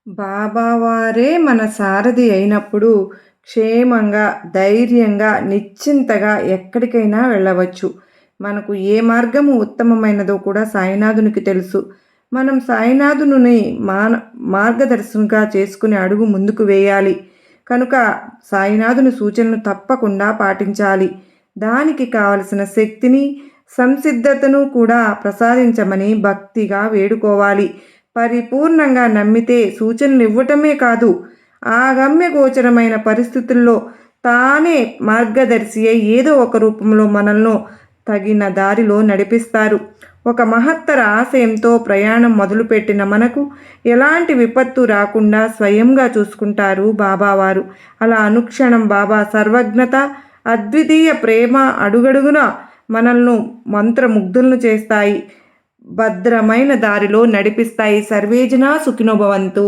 బాబావారే మన సారథి అయినప్పుడు క్షేమంగా, ధైర్యంగా, నిశ్చింతగా ఎక్కడికైనా వెళ్ళవచ్చు. మనకు ఏ మార్గము ఉత్తమమైనదో కూడా సాయినాథునికి తెలుసు. మనం సాయినాథుని మాన మార్గదర్శనంగా చేసుకుని అడుగు ముందుకు వేయాలి. కనుక సాయినాథుని సూచనలు తప్పకుండా పాటించాలి. దానికి కావలసిన శక్తిని, సంసిద్ధతను కూడా ప్రసాదించమని భక్తిగా వేడుకోవాలి. పరిపూర్ణంగా నమ్మితే సూచనలు ఇవ్వటమే కాదు, ఆ గమ్యగోచరమైన పరిస్థితుల్లో తానే మార్గదర్శి అయి ఏదో ఒక రూపంలో మనల్ని తగిన దారిలో నడిపిస్తారు. ఒక మహత్తర ఆశయంతో ప్రయాణం మొదలుపెట్టిన మనకు ఎలాంటి విపత్తు రాకుండా స్వయంగా చూసుకుంటారు బాబావారు. అలా అనుక్షణం బాబా సర్వజ్ఞత, అద్వితీయ ప్రేమ అడుగడుగున మనల్ని మంత్రముగ్ధులను చేస్తాయి. భద్రమైన దారిలో నడిపిస్తాయి. సర్వేజన సుఖినో భవంతు.